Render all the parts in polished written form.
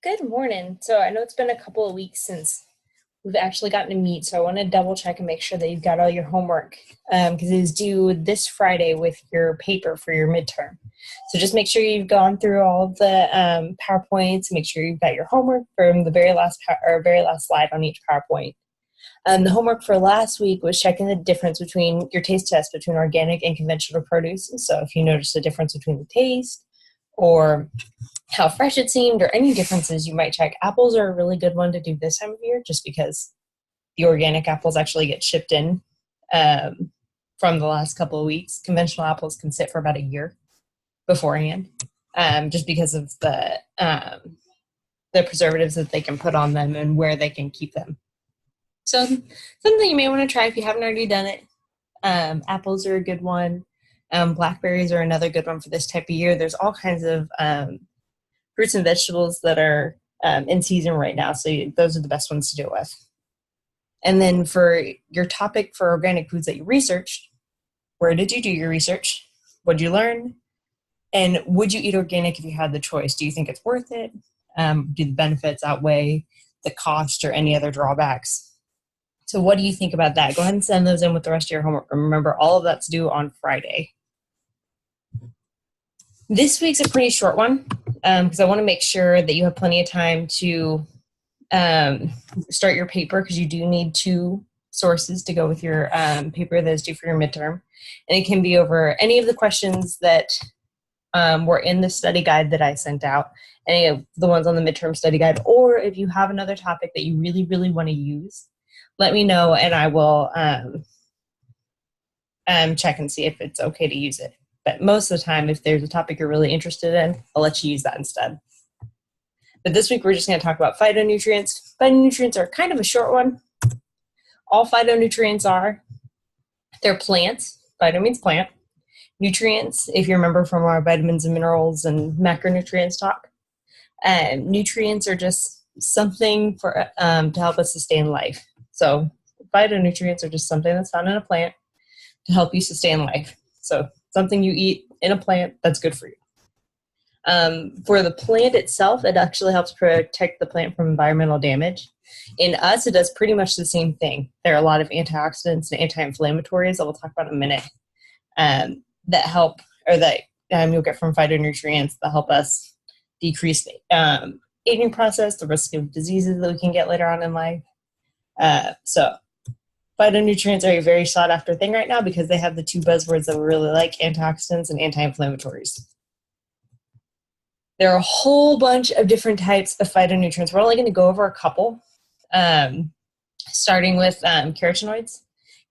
Good morning. So I know it's been a couple of weeks since we've actually gotten to meet, so I want to double check and make sure that you've got all your homework because it is due this Friday with your paper for your midterm. So just make sure you've gone through all of the PowerPoints. Make sure you've got your homework from the very last slide on each PowerPoint. The homework for last week was checking the difference between your taste test between organic and conventional produce. So if you notice the difference between the taste or how fresh it seemed or any differences, you might check. Apples are a really good one to do this time of year just because the organic apples actually get shipped in from the last couple of weeks. Conventional apples can sit for about a year beforehand just because of the preservatives that they can put on them and where they can keep them. So something you may want to try if you haven't already done it. Apples are a good one. Blackberries are another good one for this type of year. There's all kinds of fruits and vegetables that are in season right now, so those are the best ones to do it with. And then for your topic for organic foods that you researched, where did you do your research? What did you learn? And would you eat organic if you had the choice? Do you think it's worth it? Do the benefits outweigh the cost or any other drawbacks? So what do you think about that? Go ahead and send those in with the rest of your homework. Remember, all of that's due on Friday. This week's a pretty short one because I want to make sure that you have plenty of time to start your paper because you do need 2 sources to go with your paper that is due for your midterm. And it can be over any of the questions that were in the study guide that I sent out, any of the ones on the midterm study guide, or if you have another topic that you really, really want to use, let me know and I will check and see if it's okay to use it. But most of the time, if there's a topic you're really interested in, I'll let you use that instead. But this week, we're just going to talk about phytonutrients. Phytonutrients are kind of a short one. All phytonutrients are, they're plants. Phyto means plant. Nutrients, if you remember from our vitamins and minerals and macronutrients talk, nutrients are just something for to help us sustain life. So phytonutrients are just something that's found in a plant to help you sustain life. So something you eat in a plant that's good for you. For the plant itself, it actually helps protect the plant from environmental damage. In us, it does pretty much the same thing. There are a lot of antioxidants and anti-inflammatories that we'll talk about in a minute that help, or that you'll get from phytonutrients that help us decrease the aging process, the risk of diseases that we can get later on in life. So phytonutrients are a very sought after thing right now because they have the 2 buzzwords that we really like, antioxidants and anti-inflammatories. There are a whole bunch of different types of phytonutrients. We're only going to go over a couple, starting with carotenoids.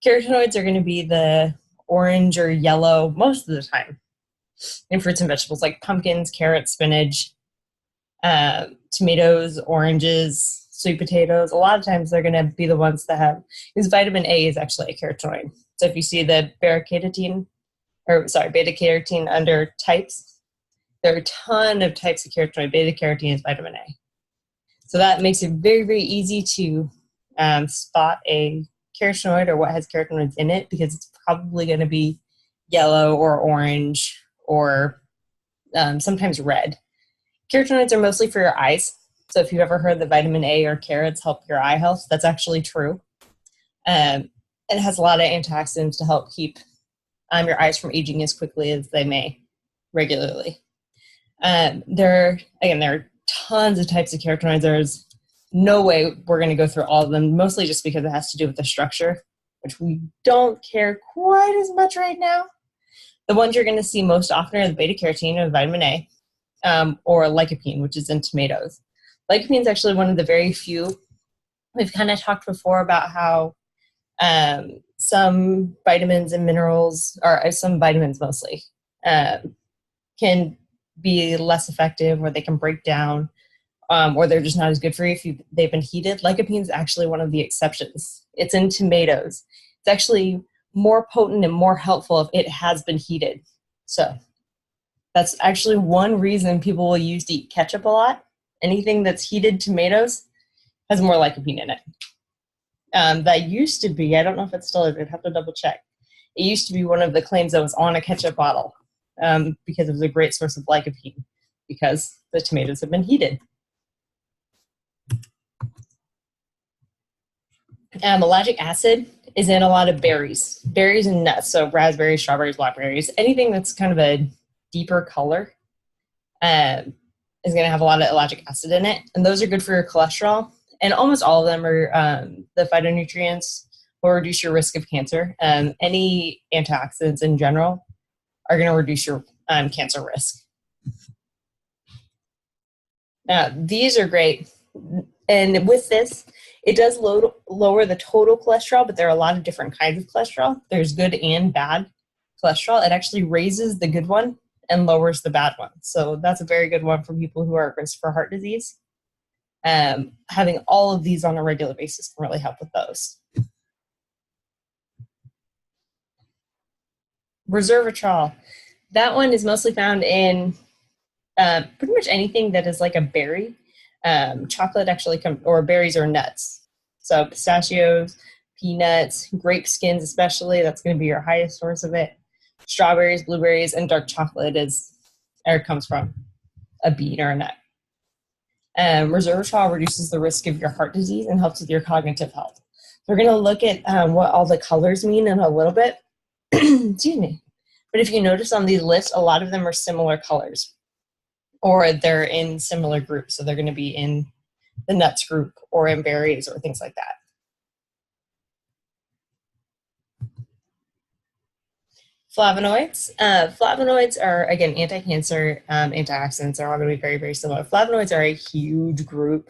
Carotenoids are going to be the orange or yellow most of the time in fruits and vegetables like pumpkins, carrots, spinach, tomatoes, oranges, sweet potatoes. A lot of times they're going to be the ones that have, because vitamin A is actually a carotenoid. So if you see the beta-carotene under types, there are a ton of types of carotenoid. Beta-carotene is vitamin A. So that makes it very, very easy to spot a carotenoid or what has carotenoids in it because it's probably going to be yellow or orange or sometimes red. Carotenoids are mostly for your eyes. So if you've ever heard that vitamin A or carrots help your eye health, that's actually true. It has a lot of antioxidants to help keep your eyes from aging as quickly as they may regularly. There are tons of types of carotenoids. There's no way we're going to go through all of them, mostly just because it has to do with the structure, which we don't care quite as much right now. The ones you're going to see most often are the beta-carotene or the vitamin A, or lycopene, which is in tomatoes. Lycopene is actually one of the very few. We've kind of talked before about how some vitamins and minerals, or some vitamins mostly, can be less effective or they can break down or they're just not as good for you if they've been heated. Lycopene is actually one of the exceptions. It's in tomatoes. It's actually more potent and more helpful if it has been heated. So that's actually one reason people will use to eat ketchup a lot. Anything that's heated tomatoes has more lycopene in it. That used to be, I don't know if it still is, I'd have to double check. It used to be one of the claims that was on a ketchup bottle because it was a great source of lycopene because the tomatoes have been heated. Ellagic acid is in a lot of berries and nuts. So raspberries, strawberries, blackberries, anything that's kind of a deeper color is going to have a lot of ellagic acid in it. And those are good for your cholesterol. And almost all of them are the phytonutrients will reduce your risk of cancer. Any antioxidants in general are going to reduce your cancer risk. Now, these are great. And with this, it does lower the total cholesterol, but there are a lot of different kinds of cholesterol. There's good and bad cholesterol. It actually raises the good one and lowers the bad one. So that's a very good one for people who are at risk for heart disease. Having all of these on a regular basis can really help with those. Resveratrol. That one is mostly found in pretty much anything that is like a berry. Chocolate actually or berries or nuts. So pistachios, peanuts, grape skins especially, that's going to be your highest source of it. Strawberries, blueberries, and dark chocolate comes from a bean or a nut. Resveratrol reduces the risk of your heart disease and helps with your cognitive health. We're going to look at what all the colors mean in a little bit. Excuse me. But if you notice on these lists, a lot of them are similar colors, or they're in similar groups. So they're going to be in the nuts group or in berries or things like that. Flavonoids. Flavonoids are, again, anti-cancer, antioxidants. They're all going to be very, very similar. Flavonoids are a huge group.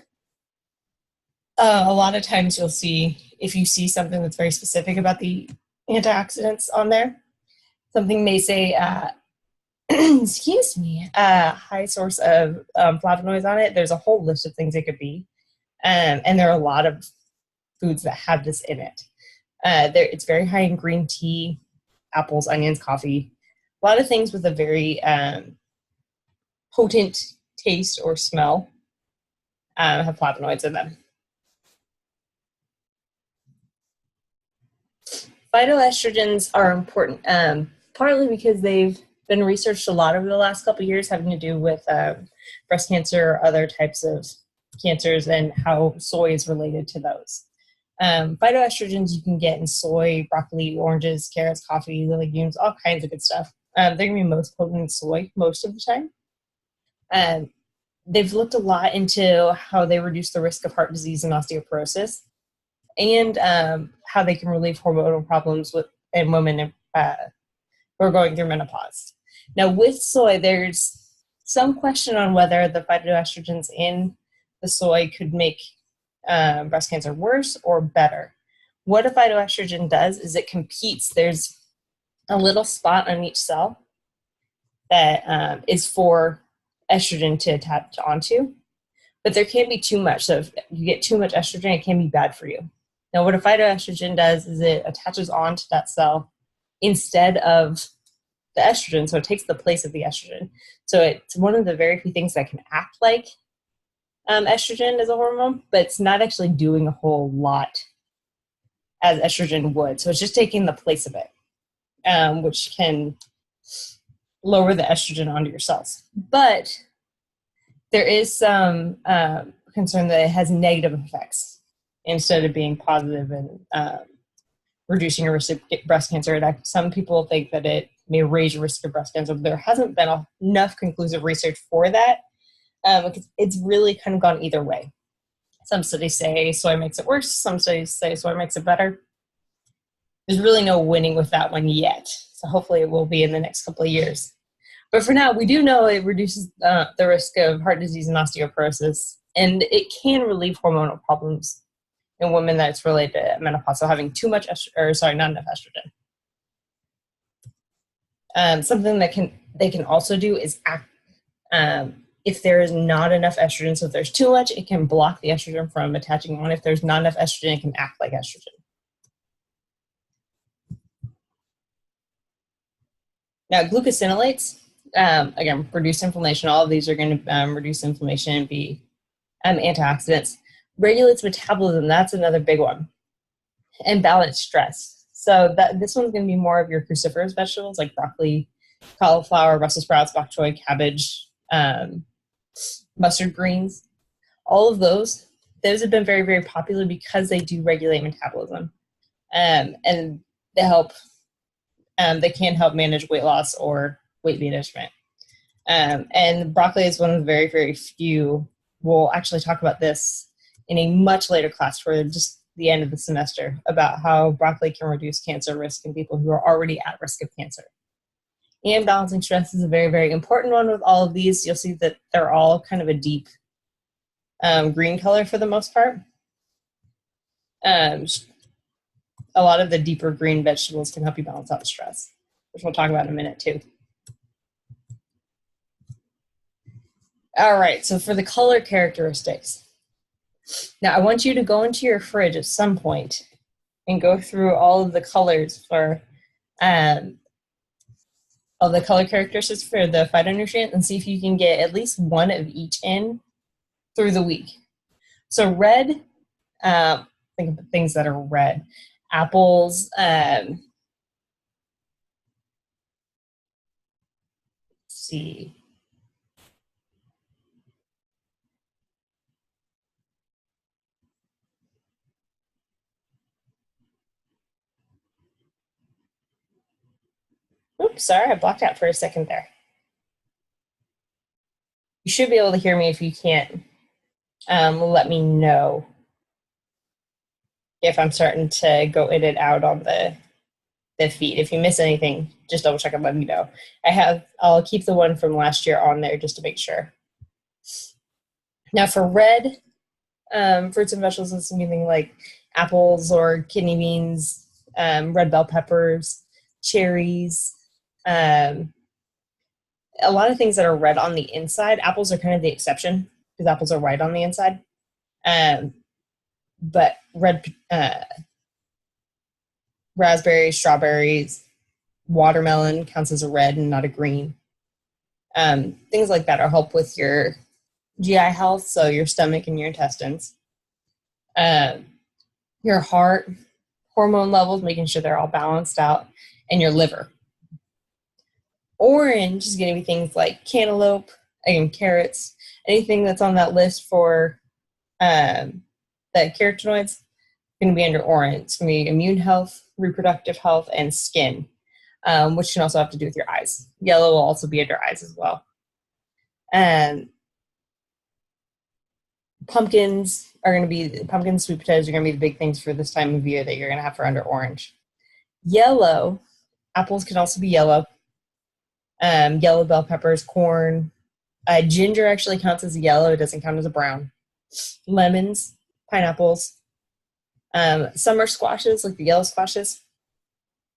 A lot of times you'll see, if you see something that's very specific about the antioxidants on there, something may say, excuse me, high source of flavonoids on it. There's a whole list of things it could be. And there are a lot of foods that have this in it. It's very high in green tea, apples, onions, coffee, a lot of things with a very potent taste or smell have flavonoids in them. Phytoestrogens are important, partly because they've been researched a lot over the last couple of years, having to do with breast cancer or other types of cancers and how soy is related to those. Phytoestrogens you can get in soy, broccoli, oranges, carrots, coffee, legumes, all kinds of good stuff. They're going to be most potent in soy most of the time. They've looked a lot into how they reduce the risk of heart disease and osteoporosis, and how they can relieve hormonal problems in women who are going through menopause. Now, with soy, there's some question on whether the phytoestrogens in the soy could make breast cancer worse or better. What a phytoestrogen does is it competes. There's a little spot on each cell that is for estrogen to attach onto, but there can't be too much. So if you get too much estrogen, it can be bad for you. Now, what a phytoestrogen does is it attaches onto that cell instead of the estrogen, so it takes the place of the estrogen. So it's one of the very few things that can act like estrogen as a hormone, but it's not actually doing a whole lot as estrogen would. So it's just taking the place of it, which can lower the estrogen onto your cells. But there is some concern that it has negative effects instead of being positive and reducing your risk of breast cancer. Some people think that it may raise your risk of breast cancer, but there hasn't been enough conclusive research for that. It's really kind of gone either way. Some studies say soy makes it worse. Some studies say soy makes it better. There's really no winning with that one yet. So hopefully it will be in the next couple of years. But for now, we do know it reduces the risk of heart disease and osteoporosis, and it can relieve hormonal problems in women that's related to menopause. So having too much not enough estrogen. Something that they can also do is act. If there is not enough estrogen, so if there's too much, it can block the estrogen from attaching on. If there's not enough estrogen, it can act like estrogen. Now, glucosinolates, again, reduce inflammation. All of these are going to reduce inflammation and be antioxidants. Regulates metabolism. That's another big one. And balance stress. So this one's going to be more of your cruciferous vegetables like broccoli, cauliflower, Brussels sprouts, bok choy, cabbage, mustard greens. All of those those have been very, very popular because they do regulate metabolism. And they help, they can help manage weight loss or weight management. And broccoli is one of the very, very few. We'll actually talk about this in a much later class for just the end of the semester about how broccoli can reduce cancer risk in people who are already at risk of cancer. And balancing stress is a very, very important one with all of these. You'll see that they're all kind of a deep green color for the most part. A lot of the deeper green vegetables can help you balance out stress, which we'll talk about in a minute too. All right, so for the color characteristics. Now I want you to go into your fridge at some point and go through all of the colors for all the color characteristics for the phytonutrient and see if you can get at least one of each in through the week. So red, think of the things that are red. Apples, let's see. Oops, sorry, I blocked out for a second there. You should be able to hear me. If you can't, let me know if I'm starting to go in and out on the feed. If you miss anything, just double check and let me know. I'll keep the one from last year on there just to make sure. Now for red fruits and vegetables, it's anything like apples or kidney beans, red bell peppers, cherries, a lot of things that are red on the inside. Apples are kind of the exception because apples are white on the inside. But red raspberries, strawberries, watermelon counts as a red and not a green. Things like that will help with your GI health, so your stomach and your intestines. Your heart, hormone levels, making sure they're all balanced out, and your liver. Orange is going to be things like cantaloupe, again, carrots, anything that's on that list for the carotenoids going to be under orange. It's going to be immune health, reproductive health, and skin, which can also have to do with your eyes. Yellow will also be under eyes as well. Pumpkins, sweet potatoes are going to be the big things for this time of year that you're going to have for under orange. Yellow, apples can also be yellow. Yellow bell peppers, corn. Ginger actually counts as a yellow. It doesn't count as a brown. Lemons, pineapples. Summer squashes, like the yellow squashes,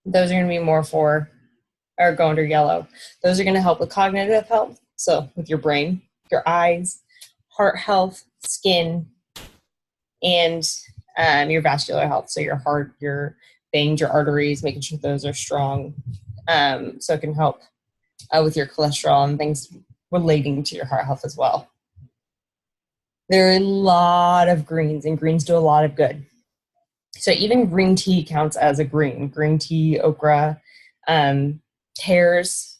those are going to be more or go under yellow. Those are going to help with cognitive health, so with your brain, your eyes, heart health, skin, and your vascular health, so your heart, your veins, your arteries, making sure those are strong, so it can help with your cholesterol and things relating to your heart health as well. There are a lot of greens, and greens do a lot of good. So even green tea counts as a green. Green tea, okra, pears,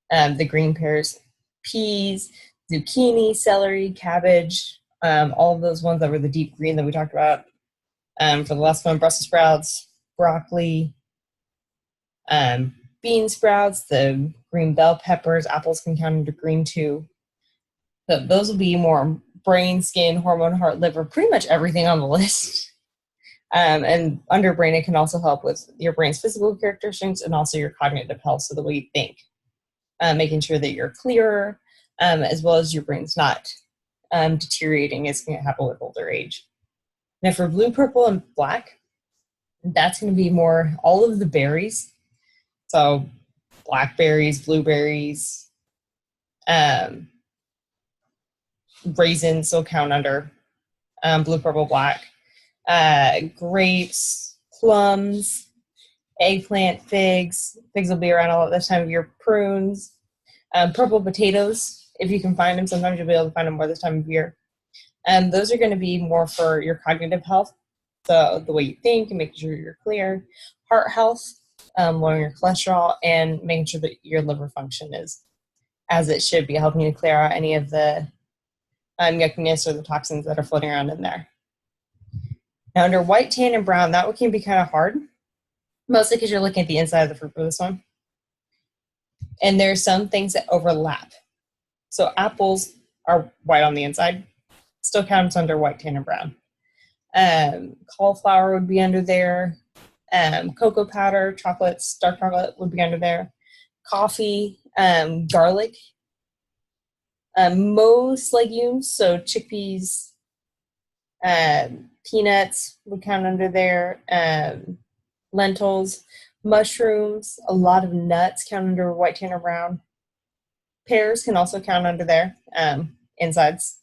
the green pears, peas, zucchini, celery, cabbage, all of those ones that were the deep green that we talked about. For the last one, Brussels sprouts, broccoli, bean sprouts, the green bell peppers, apples can count into green too. So those will be more brain, skin, hormone, heart, liver, pretty much everything on the list. And under brain, it can also help with your brain's physical characteristics and also your cognitive health, so the way you think, making sure that you're clearer, as well as your brain's not deteriorating as can happen with older age. Now for blue, purple, and black, that's going to be more all of the berries. So blackberries, blueberries, raisins will count under blue, purple, black. Grapes, plums, eggplant, figs. Figs will be around all at this time of year. Prunes, purple potatoes, if you can find them. Sometimes you'll be able to find them more this time of year. And those are going to be more for your cognitive health, so the way you think and making sure you're clear. Heart health, lowering your cholesterol, and making sure that your liver function is as it should be, helping you to clear out any of the yuckiness or the toxins that are floating around in there. Now under white, tan, and brown, that one can be kind of hard, mostly because you're looking at the inside of the fruit for this one. And there's some things that overlap. So apples are white on the inside, still counts under white, tan, and brown. Cauliflower would be under there. Cocoa powder, chocolates, dark chocolate would be under there. Coffee, garlic. Most legumes, so chickpeas, peanuts would count under there. Lentils, mushrooms, a lot of nuts count under white, tan, or brown. Pears can also count under there. Insides,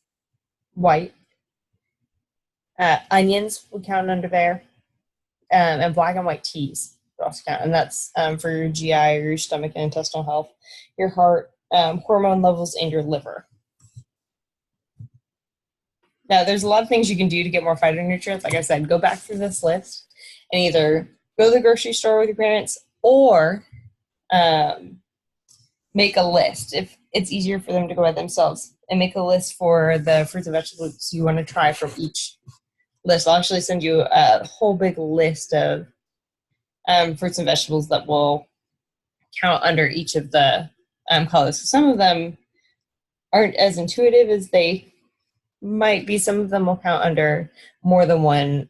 white. Onions would count under there. And black and white teas would also count. And that's for your GI or your stomach and intestinal health, your heart, hormone levels, and your liver. Now, there's a lot of things you can do to get more phytonutrients. Like I said, go back through this list and either go to the grocery store with your parents or make a list if it's easier for them to go by themselves, and make a list for the fruits and vegetables you want to try from each list. I'll actually send you a whole big list of fruits and vegetables that will count under each of the colors. So some of them aren't as intuitive as they might be. Some of them will count under more than one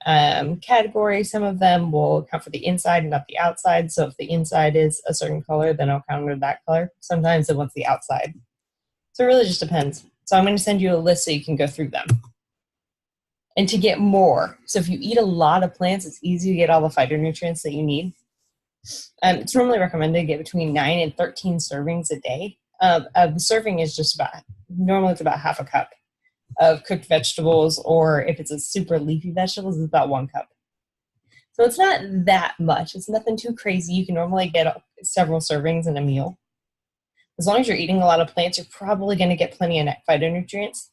category. Some of them will count for the inside and not the outside. So if the inside is a certain color, then I'll count under that color. Sometimes it wants the outside. So it really just depends. So I'm going to send you a list so you can go through them. And to get more, so if you eat a lot of plants, it's easy to get all the phytonutrients that you need. It's normally recommended to get between 9 and 13 servings a day. The serving is just normally it's about half a cup of cooked vegetables, or if it's a super leafy vegetables, it's about 1 cup. So it's not that much. It's nothing too crazy. You can normally get several servings in a meal. As long as you're eating a lot of plants, you're probably going to get plenty of phytonutrients.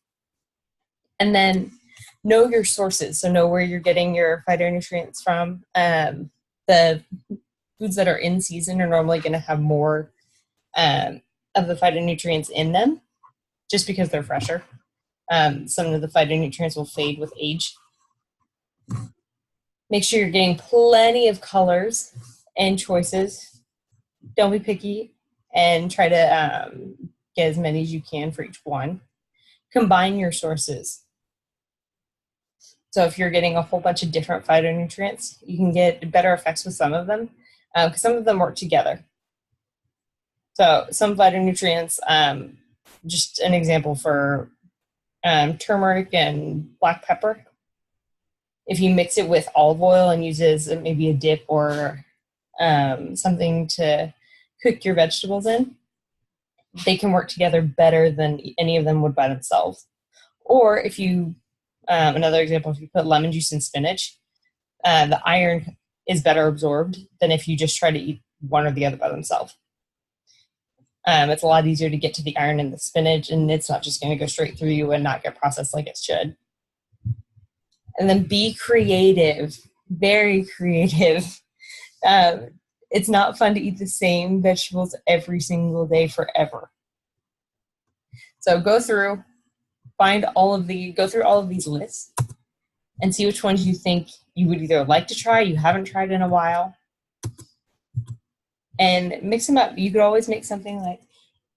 And then know your sources. So know where you're getting your phytonutrients from. The foods that are in season are normally going to have more of the phytonutrients in them just because they're fresher. Some of the phytonutrients will fade with age. Make sure you're getting plenty of colors and choices. Don't be picky and try to get as many as you can for each one. Combine your sources. So if you're getting a whole bunch of different phytonutrients, you can get better effects with some of them because some of them work together. So some phytonutrients, just an example for turmeric and black pepper. If you mix it with olive oil and use it as maybe a dip or something to cook your vegetables in, they can work together better than any of them would by themselves. Or if you, another example, if you put lemon juice in spinach, the iron is better absorbed than if you just try to eat one or the other by themselves. It's a lot easier to get to the iron in the spinach, and it's not just going to go straight through you and not get processed like it should. And then be creative, very creative. It's not fun to eat the same vegetables every single day forever. So go through all of these lists and see which ones you think you would either like to try, you haven't tried in a while, and mix them up. You could always make something like,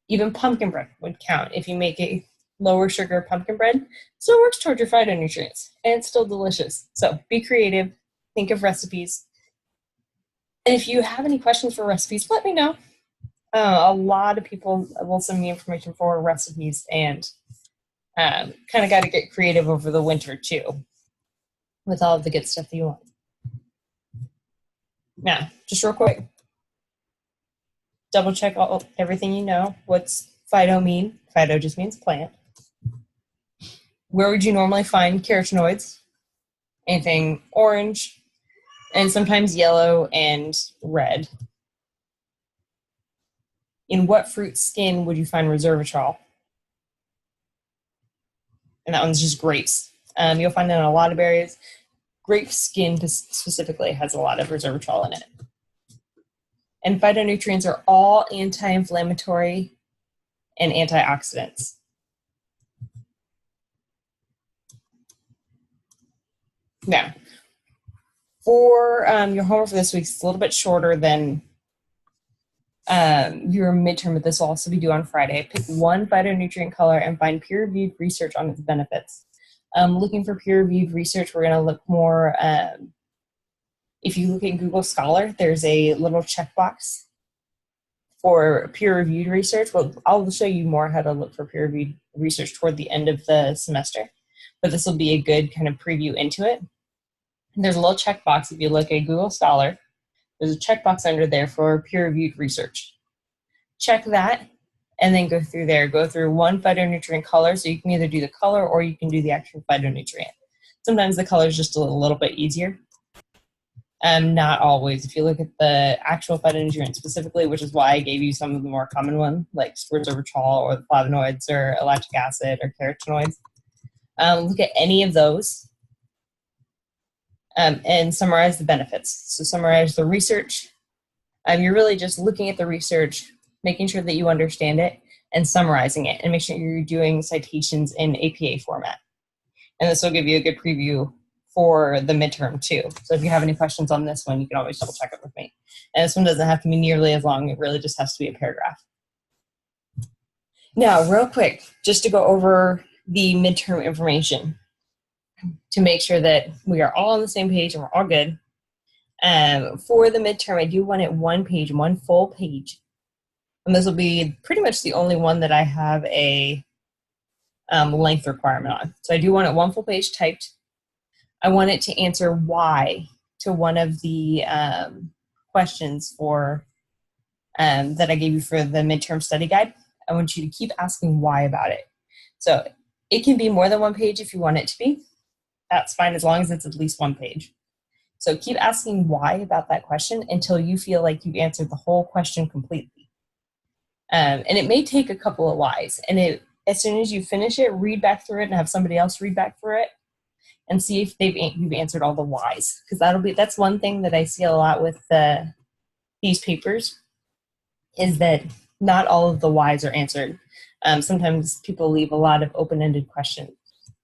even pumpkin bread would count. If you make a lower sugar pumpkin bread, still works towards your phytonutrients, and it's still delicious. So be creative, think of recipes. And if you have any questions for recipes, let me know. A lot of people will send me information for recipes, and kind of got to get creative over the winter too with all of the good stuff that you want. Now, just real quick, double check everything you know. What's phyto mean? Phyto just means plant. Where would you normally find carotenoids? Anything orange, and sometimes yellow and red. In what fruit skin would you find resveratrol? And that one's just grapes. You'll find it in a lot of berries. Grape skin specifically has a lot of resveratrol in it. And phytonutrients are all anti-inflammatory and antioxidants. Now, for your homework for this week, it's a little bit shorter than your midterm, but this will also be due on Friday. Pick one phytonutrient color and find peer-reviewed research on its benefits. Looking for peer-reviewed research, we're going to look more, if you look at Google Scholar, there's a little checkbox for peer-reviewed research. Well, I'll show you more how to look for peer-reviewed research toward the end of the semester, but this will be a good kind of preview into it. And there's a little checkbox if you look at Google Scholar. There's a checkbox under there for peer-reviewed research. Check that, and then go through there. Go through one phytonutrient color, so you can either do the color or you can do the actual phytonutrient. Sometimes the color is just a little bit easier. Not always. If you look at the actual phytonutrient specifically, which is why I gave you some of the more common ones, like resveratrol or the flavonoids or lactic acid or carotenoids, look at any of those and summarize the benefits. So summarize the research. You're really just looking at the research, making sure that you understand it, and summarizing it, and make sure you're doing citations in APA format. And this will give you a good preview for the midterm too. So if you have any questions on this one, you can always double check it with me. And this one doesn't have to be nearly as long. It really just has to be a paragraph. Now, real quick, just to go over the midterm information to make sure that we are all on the same page and we're all good. For the midterm, I do want it one page, one full page. And this will be pretty much the only one that I have a length requirement on. So I do want it one full page typed. I want it to answer why to one of the questions for that I gave you for the midterm study guide. I want you to keep asking why about it. So it can be more than one page if you want it to be. That's fine as long as it's at least one page. So keep asking why about that question until you feel like you've answered the whole question completely. And it may take a couple of whys. And as soon as you finish it, read back through it and have somebody else read back through it and see if you've answered all the whys. Because that's one thing that I see a lot with these papers is that not all of the whys are answered. Sometimes people leave a lot of open-ended questions.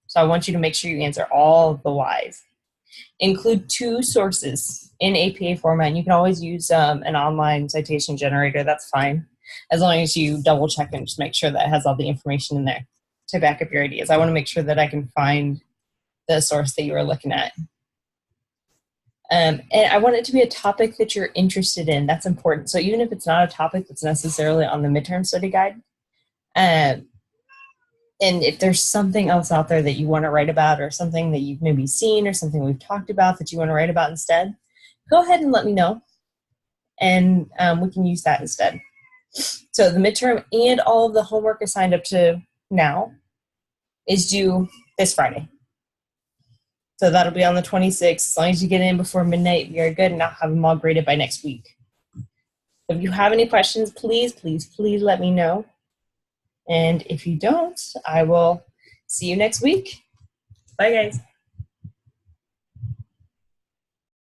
So I want you to make sure you answer all of the whys. Include 2 sources in APA format. And you can always use an online citation generator. That's fine, as long as you double check and just make sure that it has all the information in there to back up your ideas. I want to make sure that I can find the source that you are looking at. And I want it to be a topic that you're interested in. That's important. So even if it's not a topic that's necessarily on the midterm study guide, and if there's something else out there that you want to write about or something that you've maybe seen or something we've talked about that you want to write about instead, go ahead and let me know, and we can use that instead. So the midterm and all of the homework assigned up to now is due this Friday. So that'll be on the 26th. As long as you get in before midnight, you're good, and I'll have them all graded by next week. If you have any questions, please, please, please let me know. And if you don't, I will see you next week. Bye, guys.